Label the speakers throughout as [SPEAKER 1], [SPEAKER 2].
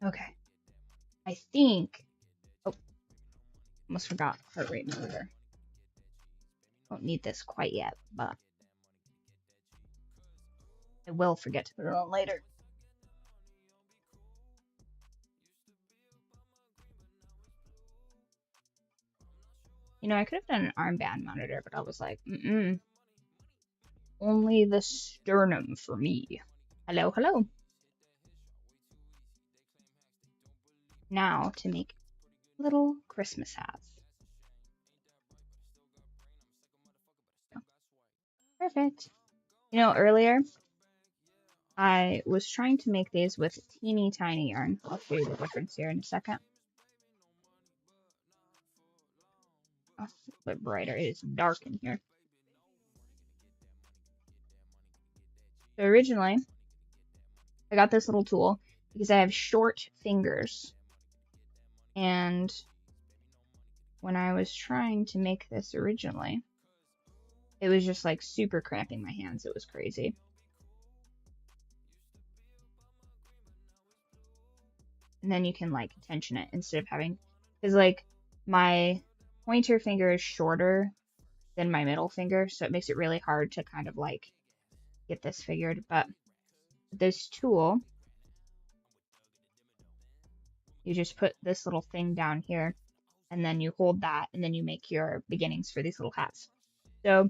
[SPEAKER 1] Okay. I think, oh, almost forgot heart rate monitor. Don't need this quite yet, but I will forget to put it on later. You know, I could have done an armband monitor, but I was like, only the sternum for me. Hello, hello. Now to make little Christmas hats. Perfect. You know, earlier I was trying to make these with teeny tiny yarn. I'll show you the difference here in a second. Oh, it's a bit brighter. It is dark in here. So originally, I got this little tool because I have short fingers. And when I was trying to make this originally, it was just like super cramping my hands. It was crazy. And then you can like tension it instead of having, because like my pointer finger is shorter than my middle finger, so it makes it really hard to kind of like get this figured. But this tool, you just put this little thing down here, and then you hold that, and then you make your beginnings for these little hats. So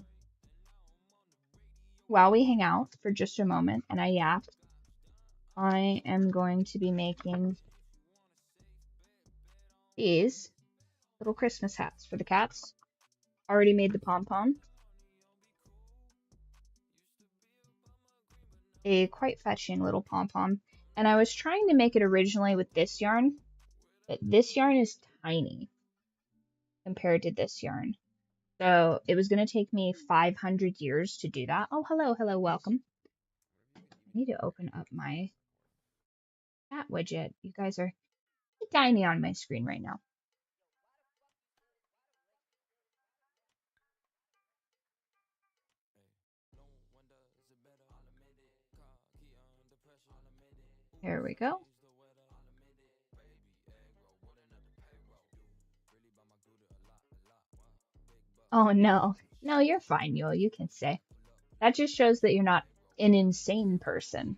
[SPEAKER 1] while we hang out for just a moment and I yap, I am going to be making these little Christmas hats for the cats. Already made the pom-pom. A quite fetching little pom-pom. And I was trying to make it originally with this yarn, but this yarn is tiny compared to this yarn. So it was going to take me 500 years to do that. Oh, hello, hello, welcome. I need to open up my chat widget. You guys are tiny on my screen right now. Here we go. Oh no. No, you're fine, Yule. You can say. That just shows that you're not an insane person.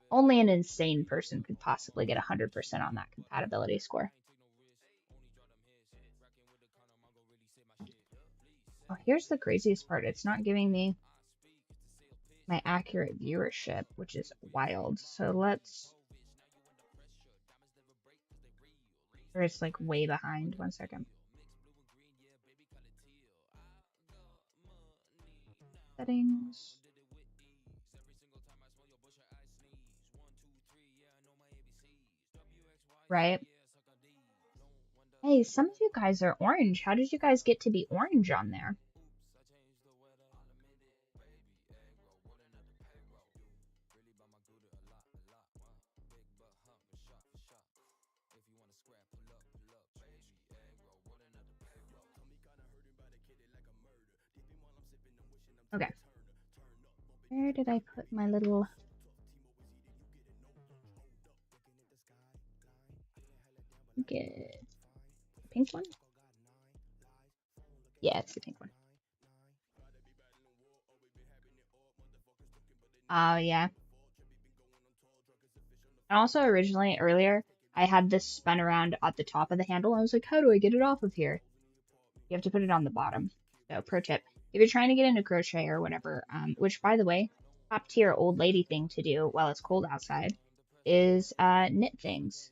[SPEAKER 1] Only an insane person could possibly get 100% on that compatibility score. Oh, here's the craziest part. It's not giving me my accurate viewership, which is wild. So let's... Or it's like way behind. 1 second. Settings. Right? Hey, some of you guys are orange. How did you guys get to be orange on there? Okay. Where did I put my little... Okay. Pink one? Yeah, it's the pink one. Oh, yeah. And also originally, earlier, I had this spun around at the top of the handle. I was like, how do I get it off of here? You have to put it on the bottom. So, pro tip, if you're trying to get into crochet or whatever, which, by the way, top tier old lady thing to do while it's cold outside is knit things.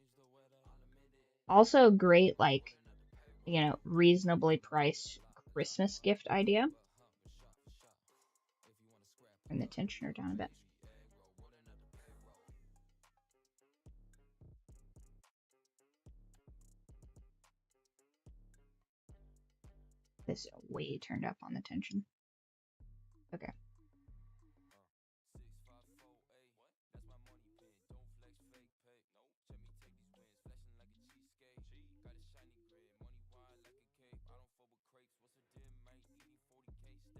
[SPEAKER 1] Also great, like, you know, reasonably priced Christmas gift idea. Turn the tensioner down a bit. This way turned up on the tension. Okay.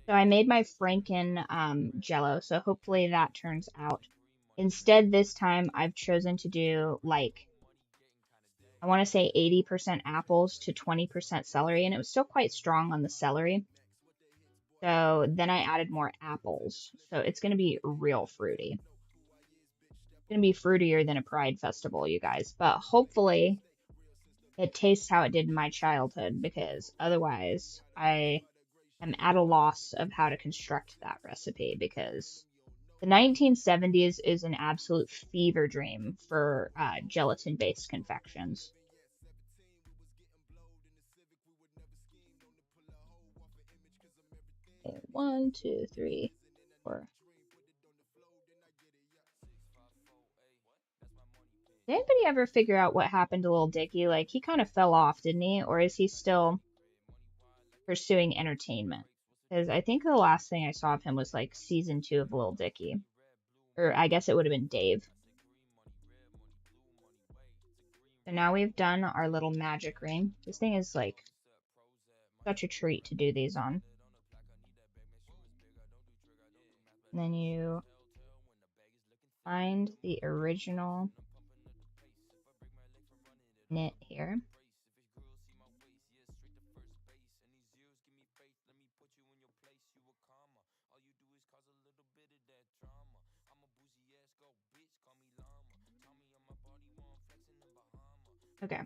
[SPEAKER 1] So I made my Franken jello, so hopefully that turns out. Instead, this time I've chosen to do like I want to say 80% apples to 20% celery, and it was still quite strong on the celery. So then I added more apples. So it's going to be real fruity. It's going to be fruitier than a Pride Festival, you guys. But hopefully it tastes how it did in my childhood, because otherwise I am at a loss of how to construct that recipe, because the 1970s is an absolute fever dream for gelatin-based confections. Okay, 1, 2, 3, 4. Did anybody ever figure out what happened to Little Dicky? Like, he kind of fell off, didn't he? Or is he still pursuing entertainment? Because I think the last thing I saw of him was like season 2 of Little Dicky. Or I guess it would have been Dave. So now we've done our little magic ring. This thing is like such a treat to do these on. And then you find the original knit here. Okay,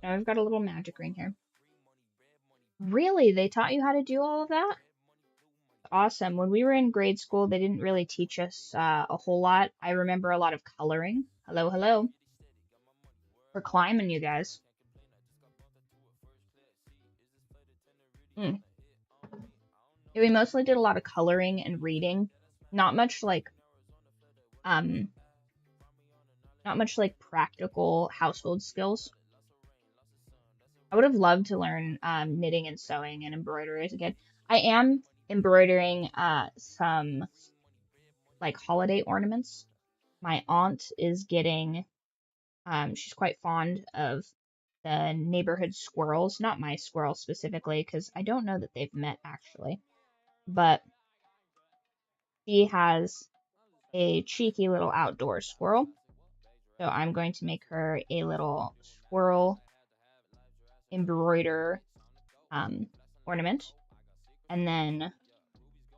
[SPEAKER 1] now we've got a little magic ring here. Really? They taught you how to do all of that? Awesome. When we were in grade school, they didn't really teach us a whole lot. I remember a lot of coloring. Hello, hello. We're climbing, you guys. Yeah, we mostly did a lot of coloring and reading. Not much like um practical household skills. I would have loved to learn knitting and sewing and embroidery again. I am embroidering some like holiday ornaments. My aunt is getting she's quite fond of the neighborhood squirrels, not my squirrel specifically, because I don't know that they've met actually, but she has a cheeky little outdoor squirrel. So I'm going to make her a little squirrel embroider ornament. And then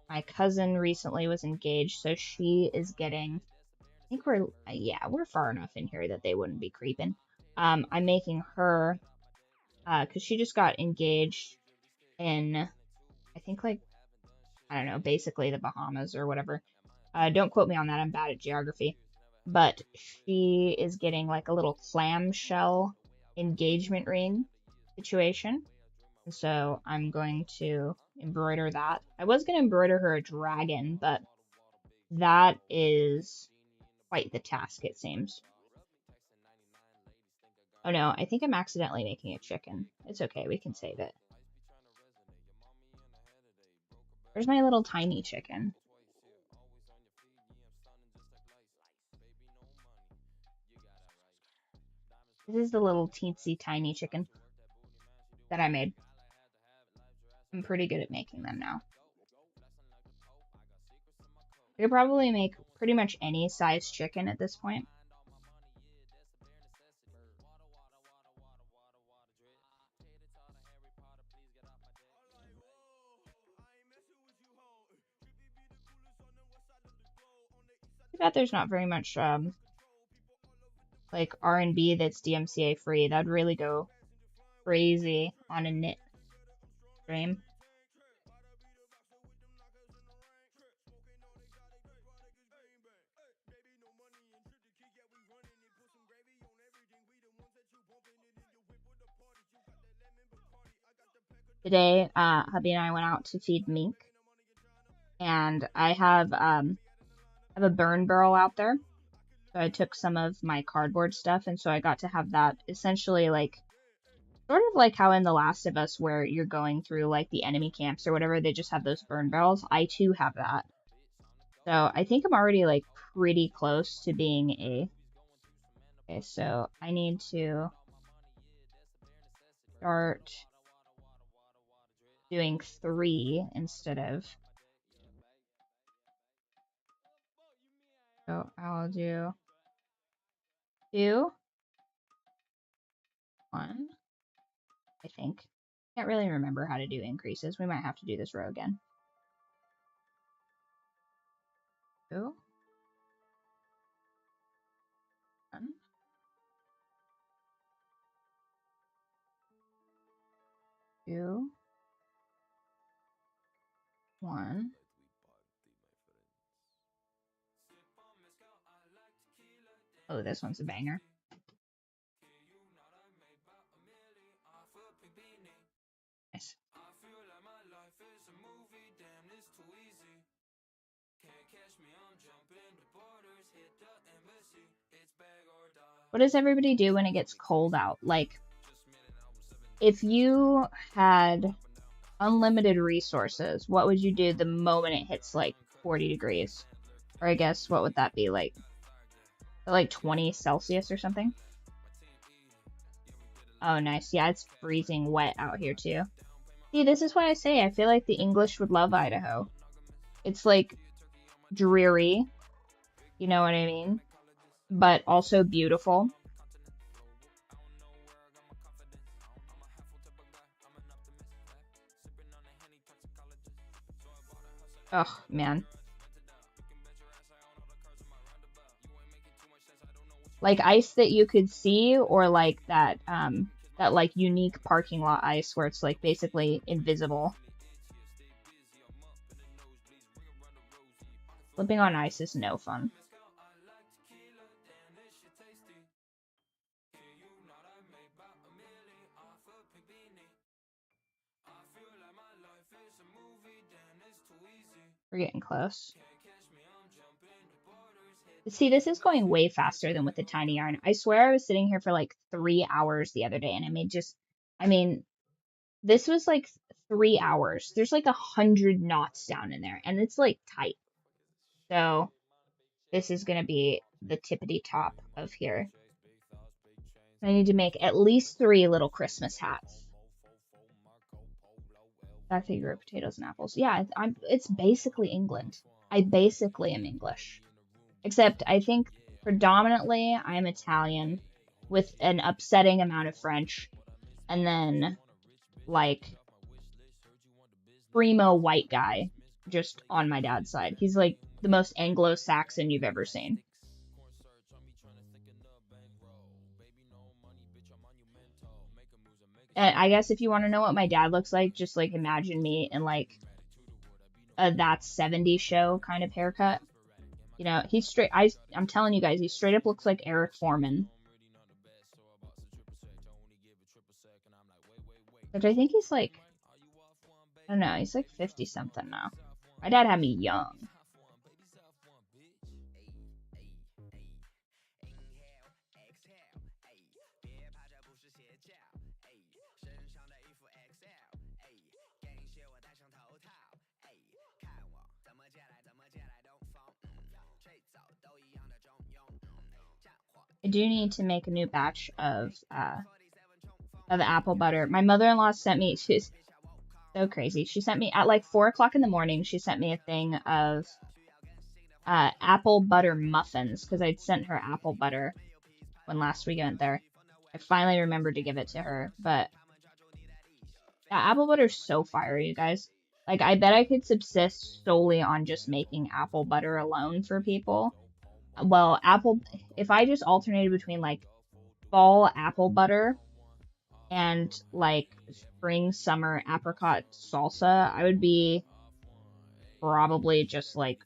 [SPEAKER 1] my cousin recently was engaged, so she is getting, I think we're far enough in here that they wouldn't be creeping. I'm making her, because she just got engaged in, I think like, I don't know, basically the Bahamas or whatever. Don't quote me on that, I'm bad at geography. But she is getting like a little clamshell engagement ring situation. And so I'm going to embroider that. I was going to embroider her a dragon, but that is quite the task, it seems. Oh no, I think I'm accidentally making a chicken. It's okay, we can save it. Where's my little tiny chicken? This is the little teensy tiny chicken that I made. I'm pretty good at making them now. I could probably make pretty much any size chicken at this point. I bet there's not very much like R&B that's DMCA free. That'd really go crazy on a knit stream. Today, hubby and I went out to feed mink, and I have a burn barrel out there. So I took some of my cardboard stuff, and so I got to have that essentially like sort of like how in The Last of Us where you're going through like the enemy camps or whatever, they just have those burn barrels. I too have that. So I think I'm already like pretty close to being a. Okay, so I need to start doing 3 instead of. So I'll do 2. 1, I think. Can't really remember how to do increases. We might have to do this row again. 2, 1, 2, 1. Oh, this one's a banger. Nice. What does everybody do when it gets cold out? Like, if you had unlimited resources, what would you do the moment it hits like 40 degrees? Or I guess, what would that be like? Like 20 Celsius or something? Oh, nice. Yeah, it's freezing wet out here too. See, this is why I say I feel like the English would love Idaho. It's like dreary, you know what I mean? But also beautiful. Oh, man. Like ice that you could see, or like that that like unique parking lot ice where it's like basically invisible. Slipping on ice is no fun. We're getting close. See, this is going way faster than with the tiny yarn. I swear I was sitting here for like 3 hours the other day, and I mean, this was like 3 hours. There's like 100 knots down in there, and it's like tight. So this is going to be the tippity top of here. I need to make at least 3 little Christmas hats. That's how you grow potatoes and apples. Yeah, it's basically England. I basically am English. Except I think predominantly I'm Italian with an upsetting amount of French. And then like primo white guy just on my dad's side. He's like the most Anglo-Saxon you've ever seen. And I guess if you want to know what my dad looks like, just like imagine me in like a That 70s Show kind of haircut. You know, he's straight. I'm telling you guys, he straight up looks like Eric Foreman. Which I think he's like, I don't know, he's like 50 something now. My dad had me young. I do need to make a new batch of apple butter. My mother-in-law sent me, she's so crazy. She sent me at like 4 o'clock in the morning, she sent me a thing of apple butter muffins because I'd sent her apple butter when last we went there. I finally remembered to give it to her, but yeah, apple butter's so fire, you guys. Like, I bet I could subsist solely on just making apple butter alone for people. Well, if I just alternated between like fall apple butter and like spring summer apricot salsa, I would be probably just like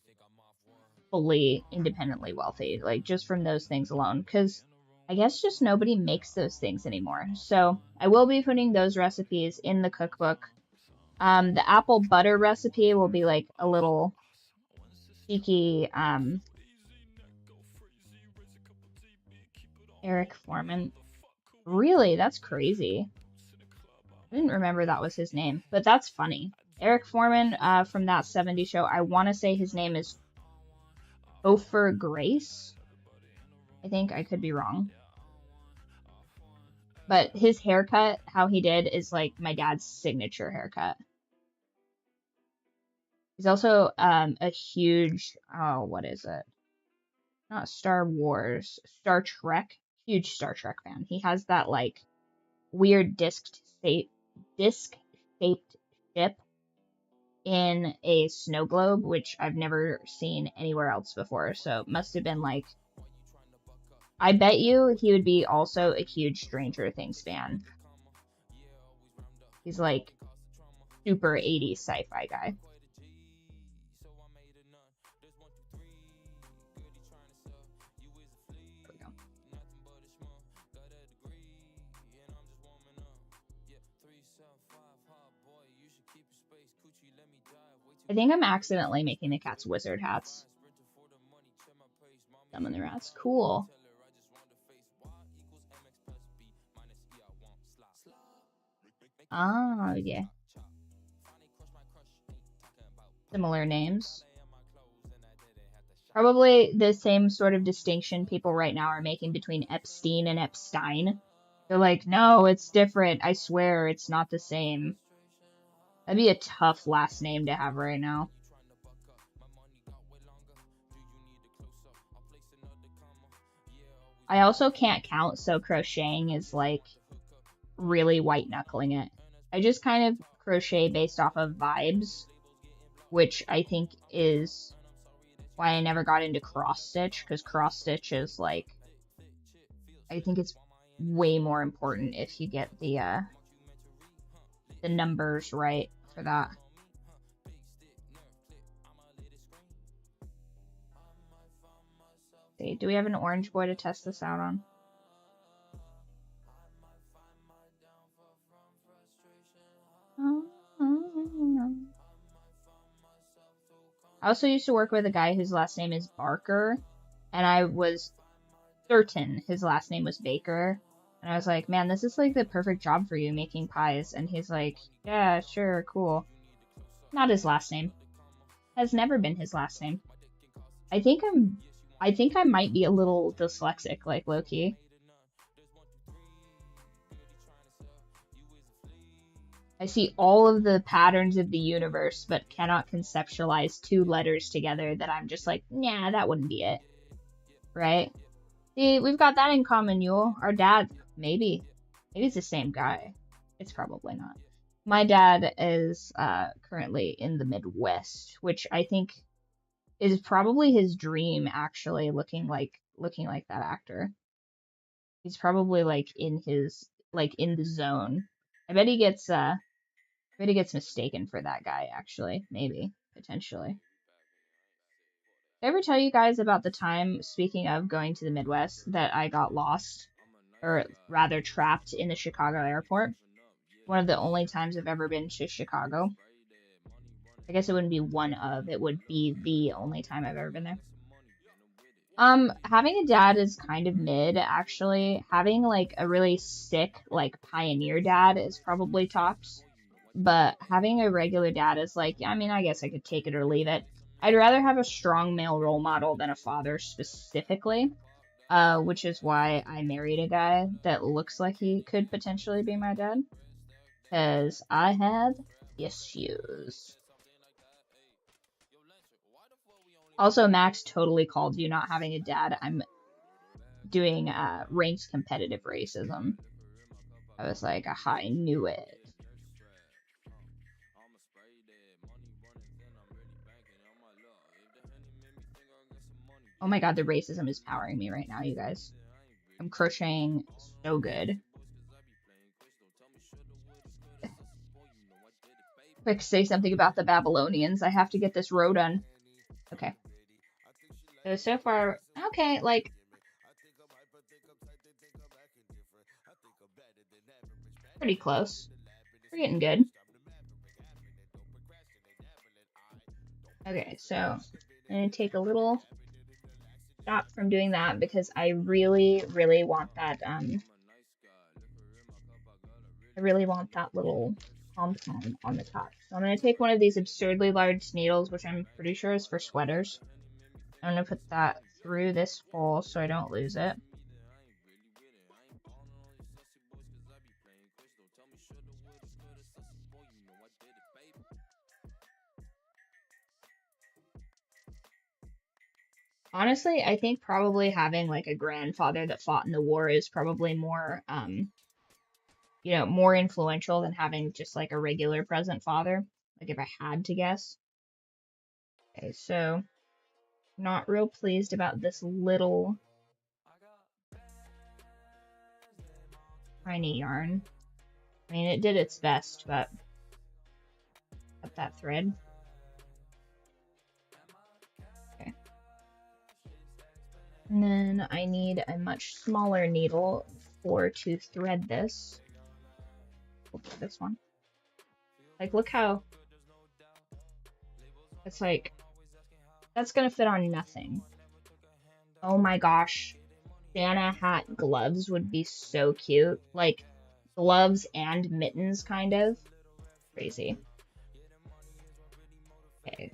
[SPEAKER 1] fully independently wealthy, like just from those things alone, because I guess just nobody makes those things anymore. So I will be putting those recipes in the cookbook. The apple butter recipe will be like a little cheeky Eric Foreman. Really? That's crazy. I didn't remember that was his name, but that's funny. Eric Foreman from That 70s Show. I want to say his name is Ofer Grace. I think I could be wrong. But his haircut, how he did, is like my dad's signature haircut. He's also a huge, oh, what is it? Not Star Wars, Star Trek. Huge Star Trek fan. He has that like weird disc-shaped ship in a snow globe, which I've never seen anywhere else before. So it must have been like, I bet you he would be also a huge Stranger Things fan. He's like super 80s sci-fi guy. There we go. I think I'm accidentally making the cats wizard hats. Summon the rats. Cool. Ah, yeah. Similar names. Probably the same sort of distinction people right now are making between Epstein and Epstein. They're like, no, it's different. I swear it's not the same. That'd be a tough last name to have right now. I also can't count, so crocheting is like really white knuckling it. I just kind of crochet based off of vibes, which I think is why I never got into cross stitch, because cross stitch is like, I think it's way more important if you get the numbers right for that. See, do we have an orange boy to test this out on? I also used to work with a guy whose last name is Barker, and I was certain his last name was Baker. And I was like, man, this is like the perfect job for you, making pies. And he's like, yeah, sure, cool. Not his last name. Has never been his last name. I think I might be a little dyslexic, like Loki. I see all of the patterns of the universe, but cannot conceptualize two letters together that I'm just like, nah, that wouldn't be it. Right? See, we've got that in common, Yule. Our dad, maybe it's the same guy. It's probably not. My dad is currently in the Midwest, which I think is probably his dream, actually, looking like that actor. He's probably like in the zone. I bet he gets mistaken for that guy, actually. Maybe, potentially. Did I ever tell you guys about the time, speaking of going to the Midwest, that I got lost, or rather trapped in the Chicago airport? One of the only times I've ever been to Chicago. I guess it wouldn't be one of, it would be the only time I've ever been there. Having a dad is kind of mid, actually. Having like a really sick, like pioneer dad is probably tops. But having a regular dad is like, I mean, I guess I could take it or leave it. I'd rather have a strong male role model than a father specifically, which is why I married a guy that looks like he could potentially be my dad, because I have issues. Also, Max totally called you not having a dad. I'm doing ranked competitive racism. I was like, aha, I knew it. Oh my god, the racism is powering me right now, you guys. I'm crocheting so good. Quick, say something about the Babylonians. I have to get this row done. Okay. So far, okay, like, pretty close. We're getting good. Okay, so I'm gonna take a little stop from doing that because I really, really want that, I really want that little pom-pom on the top. So I'm gonna take one of these absurdly large needles, which I'm pretty sure is for sweaters. I'm gonna put that through this hole so I don't lose it. Honestly, I think probably having like a grandfather that fought in the war is probably more you know, more influential than having just like a regular present father. Like if I had to guess. Okay, so not real pleased about this little tiny yarn. I mean, it did its best, but cut that thread. Okay. And then I need a much smaller needle to thread this. We'll put this one. Like, look how it's like, that's gonna fit on nothing. Oh my gosh. Santa hat gloves would be so cute. Like, gloves and mittens, kind of. Crazy. Okay.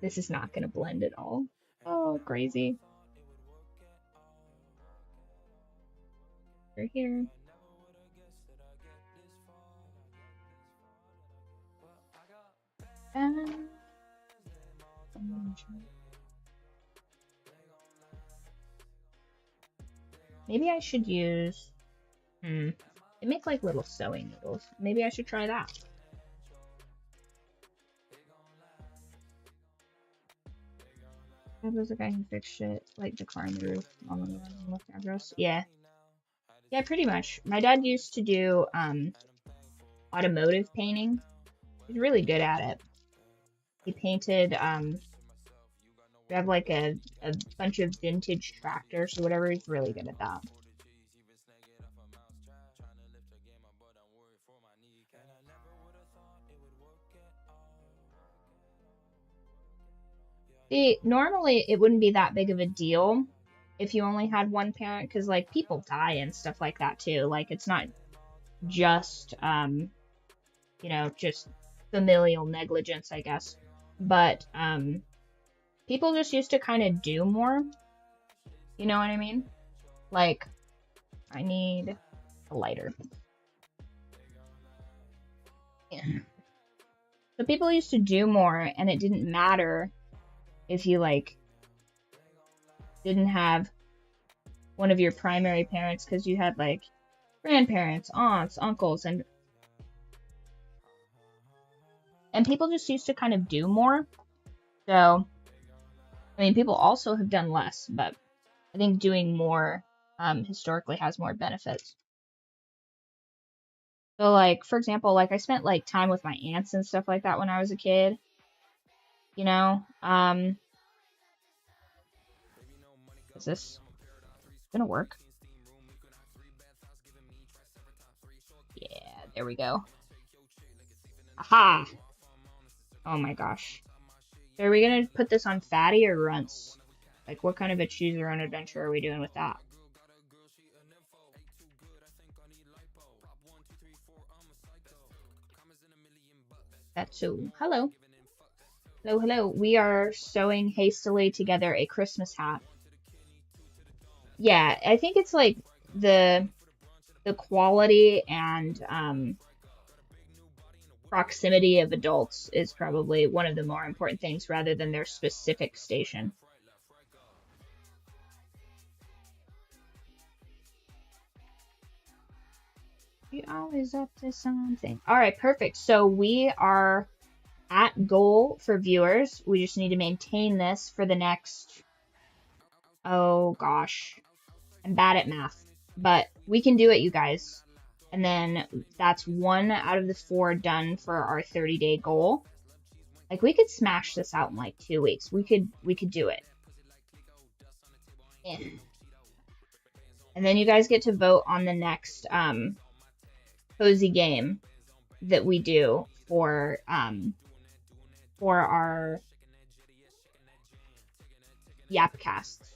[SPEAKER 1] This is not gonna blend at all. Oh, crazy. Over here. Maybe I should use, they make like little sewing needles. Maybe I should try that. That was the guy who fixed shit, like the car on the roof, on the roof. Yeah. Yeah, pretty much. My dad used to do automotive painting. He's really good at it. He painted, we have like a bunch of vintage tractors or whatever. He's really good at that. See, normally it wouldn't be that big of a deal if you only had one parent, because like people die and stuff like that too. Like it's not just you know, just familial negligence, I guess. But people just used to kind of do more. You know what I mean? Like, I need a lighter. Yeah. So people used to do more, and it didn't matter if you like didn't have one of your primary parents, because you had like grandparents, aunts, uncles, and people just used to kind of do more. So, I mean, people also have done less, but I think doing more historically has more benefits. So, like, for example, like I spent like time with my aunts and stuff like that when I was a kid. You know, is this gonna work? Yeah, there we go. Aha! Oh my gosh. So are we gonna put this on fatty or runts? Like, what kind of a choose your own adventure are we doing with that? That's so. Hello. Hello, hello. We are sewing hastily together a Christmas hat. Yeah, I think it's like the quality and proximity of adults is probably one of the more important things rather than their specific station. You're always up to something. All right, perfect. So we are at goal for viewers. We just need to maintain this for the next, oh gosh, I'm bad at math, but we can do it, you guys. And then that's 1 out of the 4 done for our 30-day goal. Like, we could smash this out in like 2 weeks. We could do it. Yeah. And then you guys get to vote on the next cozy game that we do for our Yapcasts.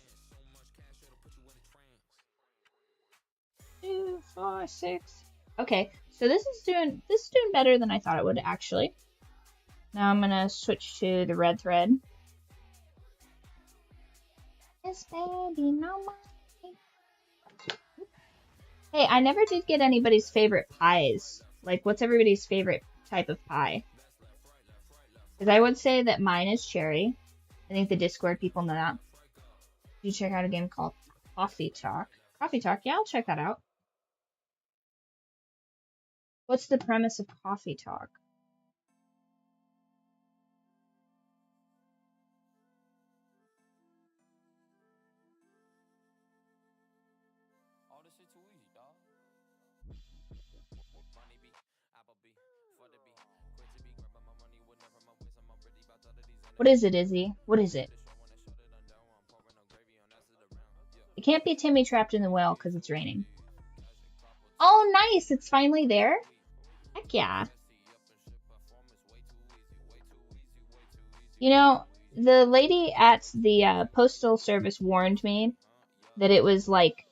[SPEAKER 1] 2, 4, 6. Okay, so this is doing better than I thought it would actually. Now I'm gonna switch to the red thread. Yes, baby, no more. Hey, I never did get anybody's favorite pies. Like, what's everybody's favorite type of pie? Because I would say that mine is cherry. I think the Discord people know that. You check out a game called Coffee Talk. Coffee Talk, yeah, I'll check that out. What's the premise of coffee talk? What is it, Izzy? What is it? It can't be Timmy trapped in the well because it's raining. Oh, nice! It's finally there? Heck yeah. You know, the lady at the postal service warned me that it was like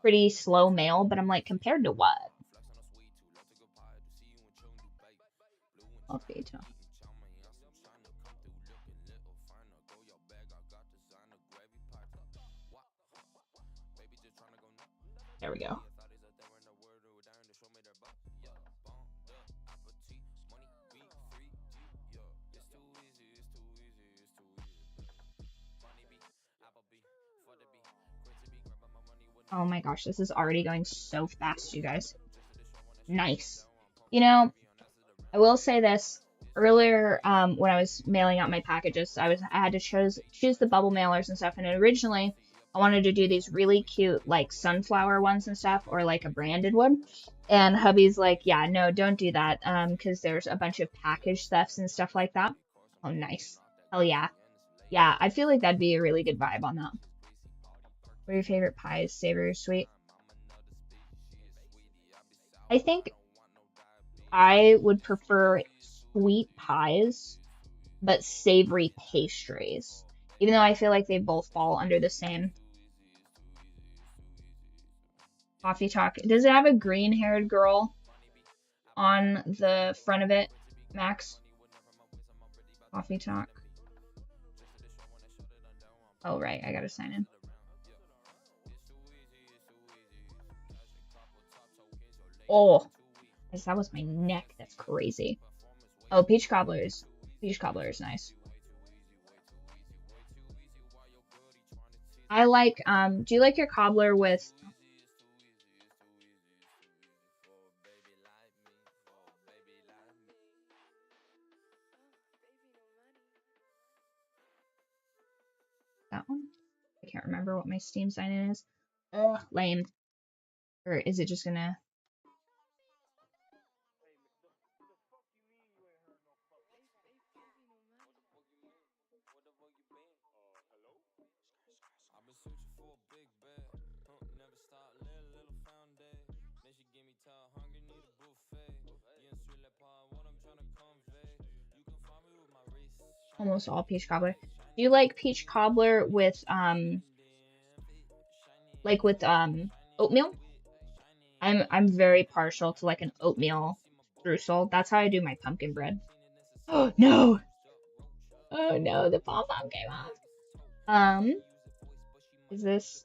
[SPEAKER 1] pretty slow mail, but I'm like, compared to what? Coffee talk. There we go. Oh my gosh, this is already going so fast, you guys. Nice. You know, I will say this. Earlier, when I was mailing out my packages, I had to choose the bubble mailers and stuff. And originally, I wanted to do these really cute, like sunflower ones and stuff, or like a branded one. And hubby's like, yeah, no, don't do that, because there's a bunch of package thefts and stuff like that. Oh, nice. Hell yeah. Yeah, I feel like that'd be a really good vibe on that. What are your favorite pies, savory or sweet? I think I would prefer sweet pies, but savory pastries, even though I feel like they both fall under the same. Coffee talk. Does it have a green-haired girl on the front of it, Max? Coffee talk. Oh, right. I gotta sign in. Oh, that was my neck. That's crazy. Oh, peach cobbler is nice. I like, do you like your cobbler with, that one? I can't remember what my Steam sign-in is. Ugh, lame. Or is it just gonna... Almost all peach cobbler. Do you like peach cobbler with like with oatmeal? I'm very partial to like an oatmeal streusel. That's how I do my pumpkin bread. Oh no! Oh no, the pom-pom came off. Is this...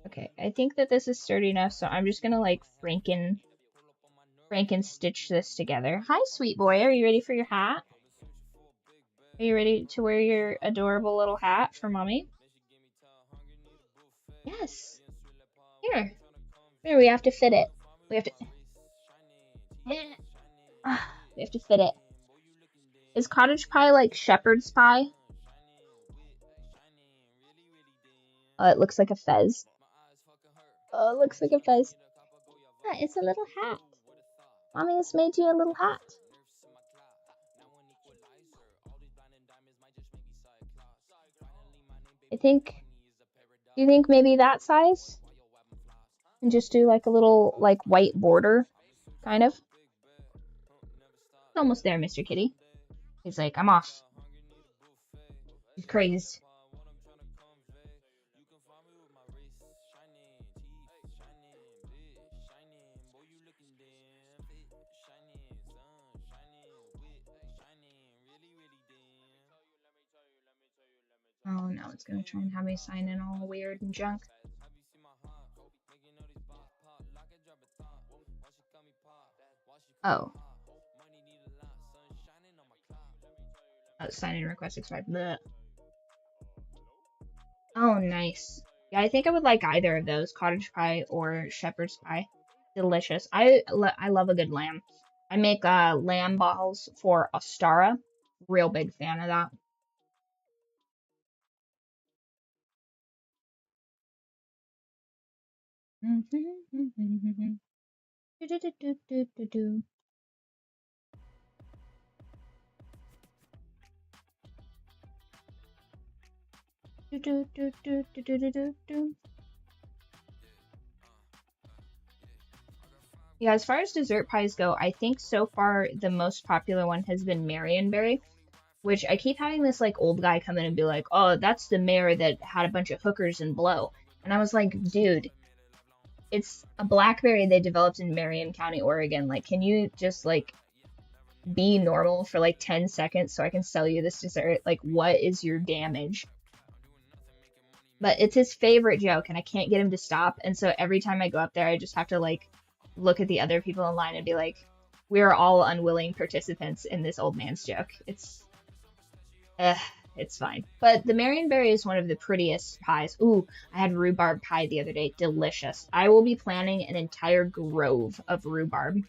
[SPEAKER 1] Okay, I think that this is sturdy enough, so I'm just gonna like Franken stitch this together. Hi, sweet boy. Are you ready for your hat? Are you ready to wear your adorable little hat for mommy? Yes. Here. Here, we have to fit it. We have to... We have to fit it. Is cottage pie like shepherd's pie? It looks like a fez. Oh, it looks like a fez. Yeah, it's a little hat. Mommy has made you a little hat. Do you think maybe that size? And just do like a little like white border, kind of. Almost there, Mr. Kitty. He's like, I'm off. He's crazed. Oh no, it's gonna try and have me sign in all weird and junk. Oh. Oh, sign in request expired. Blech. Oh, nice. Yeah, I think I would like either of those, cottage pie or shepherd's pie. Delicious. I love a good lamb. I make lamb balls for Ostara. Real big fan of that. Yeah, as far as dessert pies go, I think so far the most popular one has been Marionberry, which I keep having this like old guy come in and be like, "Oh, that's the mayor that had a bunch of hookers and blow." And I was like, "Dude, it's a blackberry they developed in Marion County, Oregon. Like, can you just like be normal for like 10 seconds so I can sell you this dessert? Like, what is your damage?" But it's his favorite joke, and I can't get him to stop. And so every time I go up there, I just have to like look at the other people in line and be like, "We are all unwilling participants in this old man's joke." Eh, it's fine. But the Marionberry is one of the prettiest pies. Ooh, I had rhubarb pie the other day. Delicious. I will be planning an entire grove of rhubarb.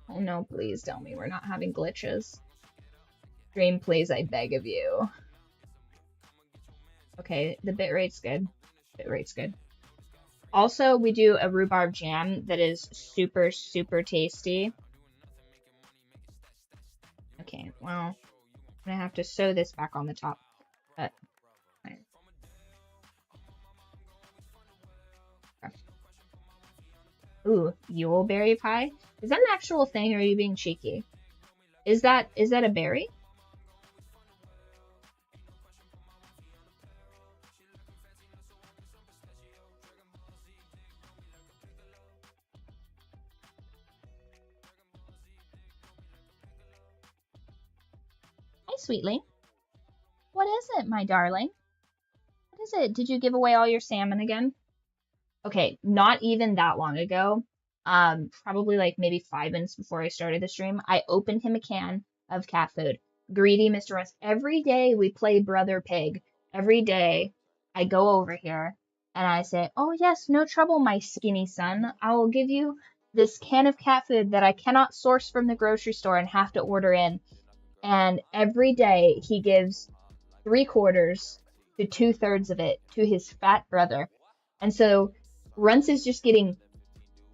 [SPEAKER 1] Oh no, please tell me we're not having glitches. Stream, please, I beg of you. Okay, the bitrate's good. Bitrate's good. Also, we do a rhubarb jam that is super, super tasty. Okay, well, I'm gonna have to sew this back on the top. But, okay. Ooh, Yule berry pie? Is that an actual thing, or are you being cheeky? Is that a berry? Hi, sweetling. What is it, my darling? What is it? Did you give away all your salmon again? Okay, not even that long ago, probably like maybe 5 minutes before I started the stream, I opened him a can of cat food. Greedy Mr. Russ. Every day we play Brother Pig. Every day I go over here and I say, "Oh yes, no trouble, my skinny son. I will give you this can of cat food that I cannot source from the grocery store and have to order in." And every day he gives 3/4 to 2/3 of it to his fat brother. And so Runts is just getting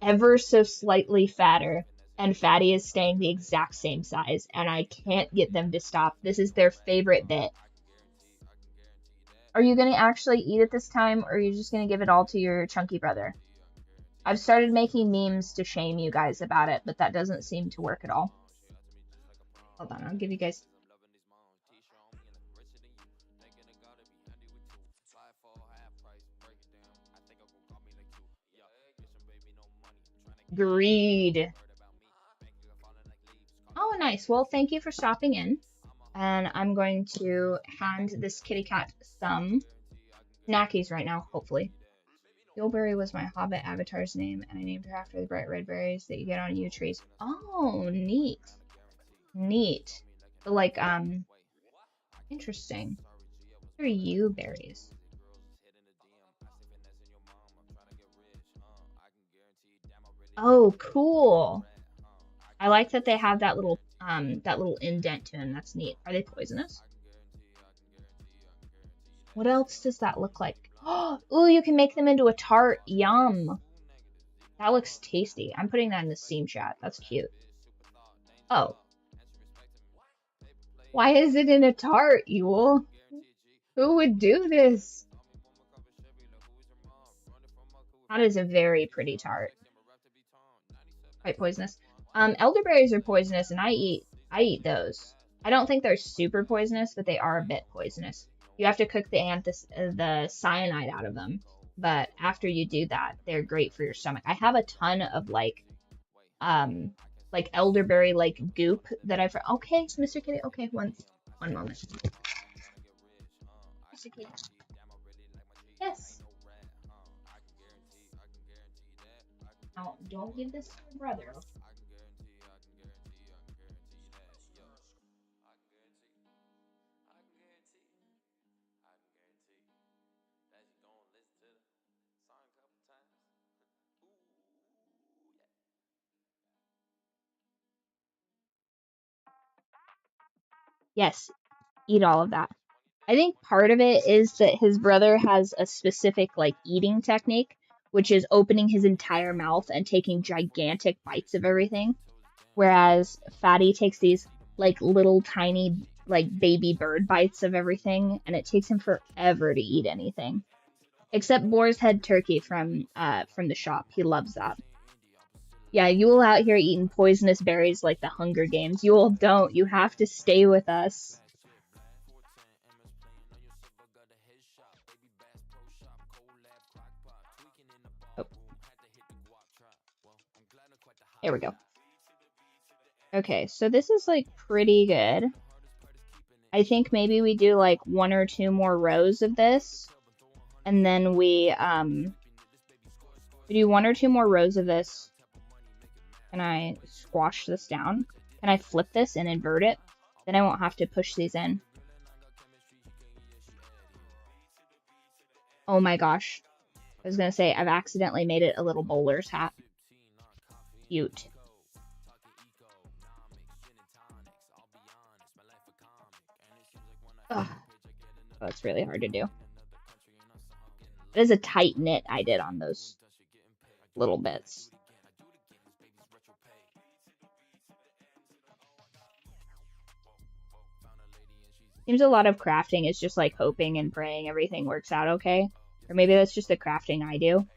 [SPEAKER 1] ever so slightly fatter, and Fatty is staying the exact same size, and I can't get them to stop. This is their favorite bit. Are you going to actually eat it this time, or are you just going to give it all to your chunky brother? I've started making memes to shame you guys about it, but that doesn't seem to work at all. Hold on, I'll give you guys... Greed. Oh, nice. Well, thank you for stopping in. And I'm going to hand this kitty cat some snackies right now, hopefully. Gilberry was my Hobbit avatar's name, and I named her after the bright red berries that you get on yew trees. Oh, neat. Neat. So, like, interesting. What are yew berries? Oh, cool. I like that they have that little indent to them. That's neat. Are they poisonous? What else does that look like? Oh, you can make them into a tart. Yum. That looks tasty. I'm putting that in the Steam chat. That's cute. Oh. Why is it in a tart, Yule? Who would do this? That is a very pretty tart. Quite poisonous. Elderberries are poisonous, and I eat those. I don't think they're super poisonous, but they are a bit poisonous. You have to cook the cyanide out of them. But after you do that, they're great for your stomach. I have a ton of like elderberry like goop that I've... Okay, Mr. Kitty. Okay, one moment. Mr. Kitty. Yes. Now, don't give this to your brother. Yes, eat all of that. I think part of it is that his brother has a specific, like, eating technique, which is opening his entire mouth and taking gigantic bites of everything. Whereas Fatty takes these, like, little tiny, like, baby bird bites of everything, and it takes him forever to eat anything. Except Boar's Head Turkey from the shop. He loves that. Yeah, you all out here eating poisonous berries like the Hunger Games. You all don't. You have to stay with us. Oh. There we go. Okay, so this is like pretty good. I think maybe we do like 1 or 2 more rows of this. And then we do 1 or 2 more rows of this. Can I squash this down? Can I flip this and invert it? Then I won't have to push these in. Oh my gosh. I was gonna say, I've accidentally made it a little bowler's hat. Cute. Ugh. Oh, it's really hard to do. It is a tight knit I did on those little bits. Seems a lot of crafting is just like hoping and praying everything works out okay. Or maybe that's just the crafting I do.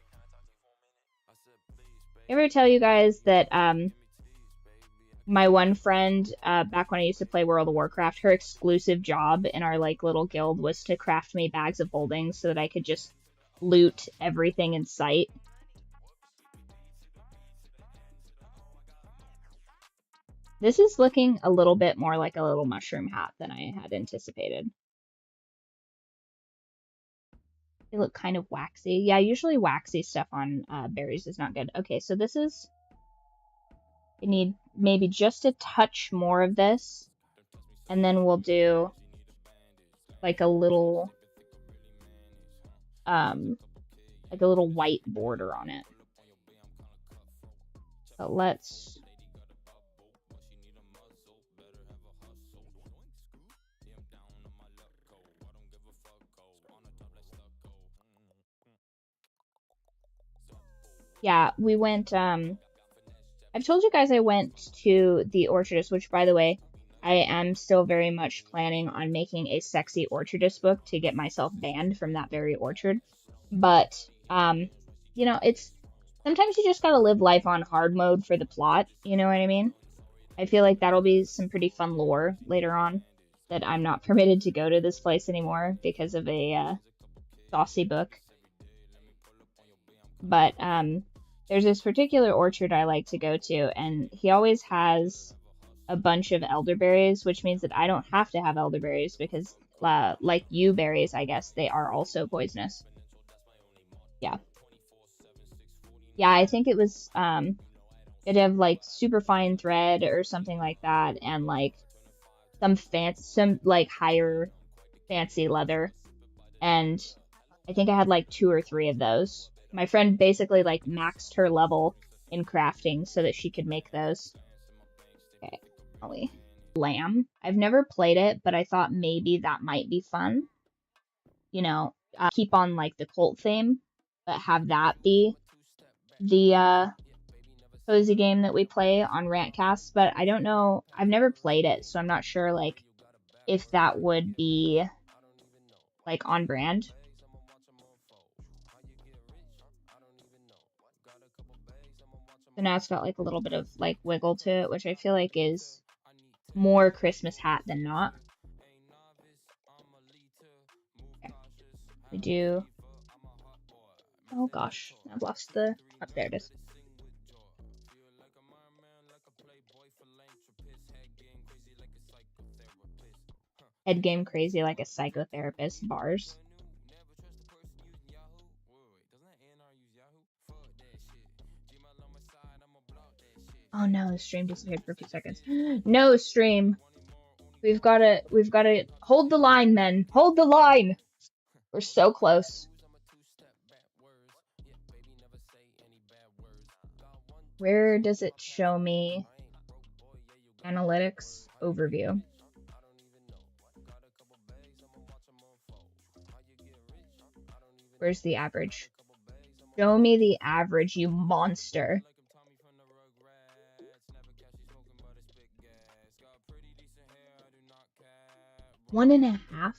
[SPEAKER 1] Ever tell you guys that my one friend back when I used to play World of Warcraft, her exclusive job in our like little guild was to craft me bags of holdings so that I could just loot everything in sight. This is looking a little bit more like a little mushroom hat than I had anticipated. They look kind of waxy. Yeah, usually waxy stuff on berries is not good. Okay, so this is... I need maybe just a touch more of this. And then we'll do like a little... like a little white border on it. So let's... Yeah, we went, I've told you guys I went to the orchardist, which, by the way, I am still very much planning on making a sexy orchardist book to get myself banned from that very orchard. But, you know, it's, sometimes you just gotta live life on hard mode for the plot, you know what I mean? I feel like that'll be some pretty fun lore later on, that I'm not permitted to go to this place anymore because of a, saucy book. But, there's this particular orchard I like to go to, and he always has a bunch of elderberries, which means that I don't have to have elderberries because, like yew berries, I guess, they are also poisonous. Yeah. Yeah, I think it was, it'd have, like, super fine thread or something like that, and, like, some, like, higher fancy leather. And I think I had, like, 2 or 3 of those. My friend basically, like, maxed her level in crafting so that she could make those. Okay, Ollie. Lamb. I've never played it, but I thought maybe that might be fun. You know, keep on, like, the cult theme, but have that be the, cozy game that we play on Rantcast. But I don't know. I've never played it, so I'm not sure, like, if that would be, like, on brand. So now it's got like a little bit of like wiggle to it, which I feel like is more Christmas hat than not. Okay. We do... Oh gosh, I've lost the... Oh, there it is. Head game crazy like a psychotherapist. Bars. Oh no, the stream disappeared for a few seconds. No, stream. We've gotta hold the line, men. Hold the line. We're so close. Where does it show me? Analytics overview. Where's the average? Show me the average, you monster. 1.5?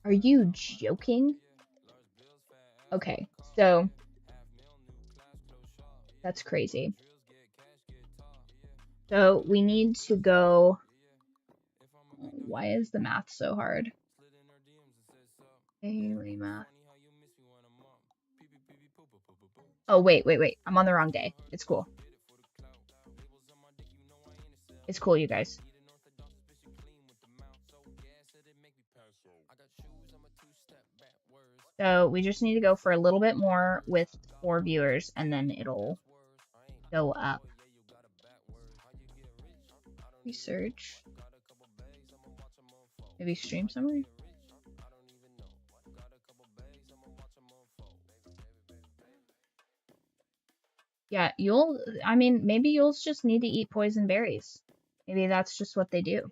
[SPEAKER 1] Are you joking? Okay, so that's crazy. So we need to go. Why is the math so hard? Daily math. Oh, wait. I'm on the wrong day. It's cool. It's cool, you guys. So we just need to go for a little bit more with 4 viewers, and then it'll go up. Research. Maybe stream summary? Yeah, maybe you'll just need to eat poison berries. Maybe that's just what they do.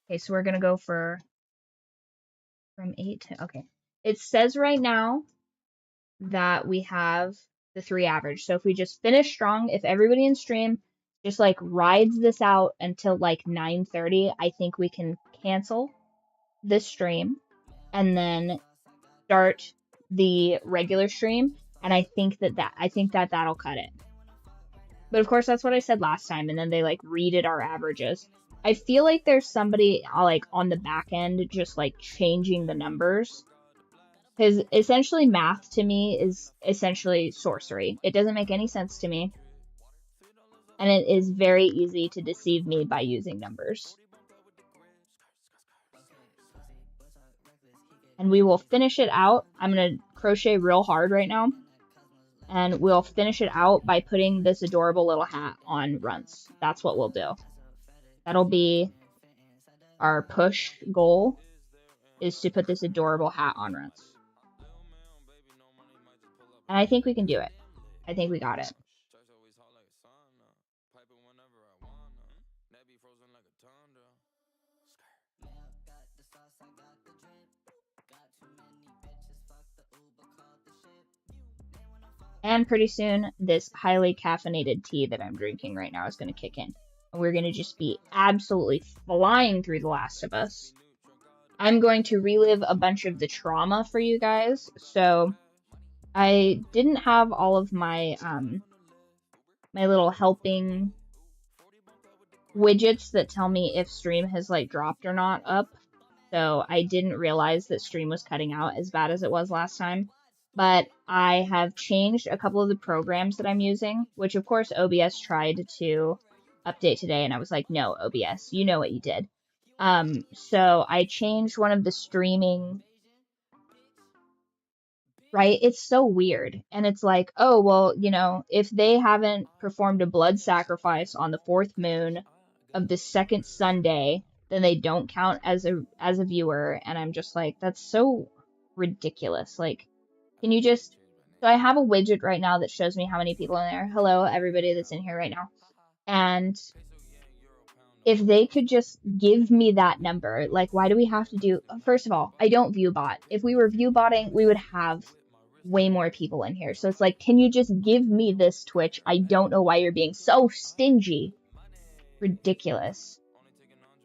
[SPEAKER 1] Okay, so we're gonna go for from 8 to, okay. It says right now that we have the 3 average. So if we just finish strong, if everybody in stream just like rides this out until like 9:30, I think we can cancel this stream and then start the regular stream. And I think that that'll cut it. But of course, that's what I said last time. And then they like redid our averages. I feel like there's somebody like on the back end just like changing the numbers. Because essentially math to me is essentially sorcery. It doesn't make any sense to me. And it is very easy to deceive me by using numbers. And we will finish it out. I'm going to crochet real hard right now. And we'll finish it out by putting this adorable little hat on Runts. That's what we'll do. That'll be our push goal, is to put this adorable hat on Runts. And I think we can do it. I think we got it. And pretty soon, this highly caffeinated tea that I'm drinking right now is going to kick in. And we're going to just be absolutely flying through The Last of Us. I'm going to relive a bunch of the trauma for you guys. So I didn't have all of my my little helping widgets that tell me if stream has like dropped or not up. So I didn't realize that stream was cutting out as bad as it was last time. But I have changed a couple of the programs that I'm using, which of course OBS tried to update today, and I was like, no, OBS, you know what you did. So I changed one of the streaming, right? It's so weird. And it's like, oh, well, you know, if they haven't performed a blood sacrifice on the 4th moon of the 2nd Sunday, then they don't count as a viewer. And I'm just like, that's so ridiculous. Like, can you just, so I have a widget right now that shows me how many people in there. Hello, everybody that's in here right now. And if they could just give me that number, like, why do we have to do, first of all, I don't view bot. If we were view botting, we would have way more people in here. So it's like, can you just give me this, Twitch? I don't know why you're being so stingy. Ridiculous.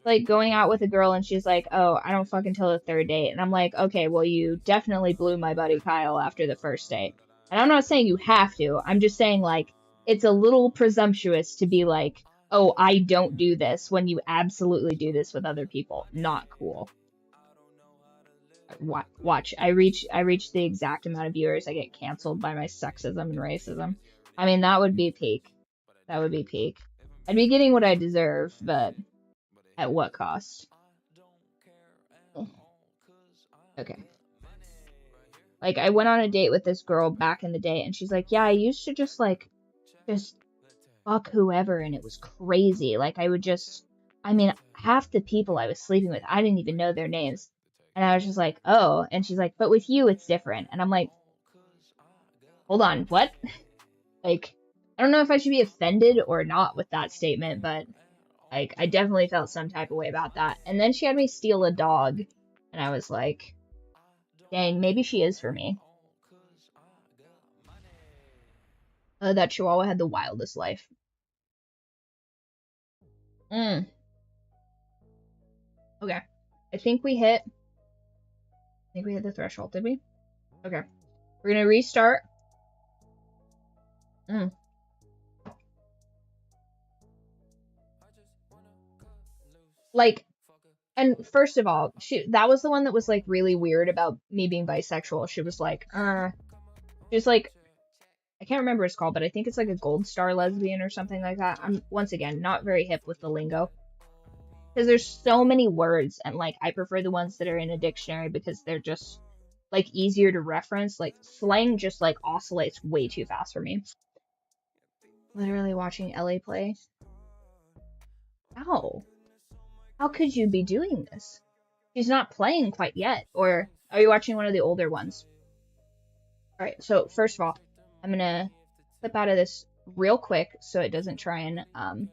[SPEAKER 1] Like going out with a girl and she's like, oh, I don't fuck until the 3rd date. And I'm like, okay, well, you definitely blew my buddy Kyle after the 1st date. And I'm not saying you have to. I'm just saying, like, it's a little presumptuous to be like, oh, I don't do this when you absolutely do this with other people. Not cool. Watch. I reach the exact amount of viewers. I get canceled by my sexism and racism. I mean, that would be peak. That would be peak. I'd be getting what I deserve, but at what cost? Okay. Like, I went on a date with this girl back in the day, and she's like, yeah, I used to just fuck whoever, and it was crazy. Like, half the people I was sleeping with, I didn't even know their names. And I was just like, oh. And she's like, but with you, it's different. And I'm like, hold on, what? Like, I don't know if I should be offended or not with that statement, but like, I definitely felt some type of way about that. And then she had me steal a dog, and I was like, Dang, maybe she is for me. That Chihuahua had the wildest life. Okay. I think we hit the threshold, did we? Okay. We're gonna restart. Like, and first of all, that was the one that was like really weird about me being bisexual. She was like, I can't remember what it's called, but I think it's like a gold star lesbian or something like that. I'm, once again, not very hip with the lingo. Because there's so many words, and like I prefer the ones that are in a dictionary because they're just like easier to reference. Like slang just like oscillates way too fast for me. Literally watching Ellie play. Ow. How could you be doing this? She's not playing quite yet. Or are you watching one of the older ones? Alright, so first of all, I'm gonna clip out of this real quick so it doesn't try and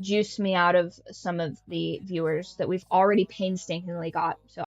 [SPEAKER 1] juice me out of some of the viewers that we've already painstakingly got. So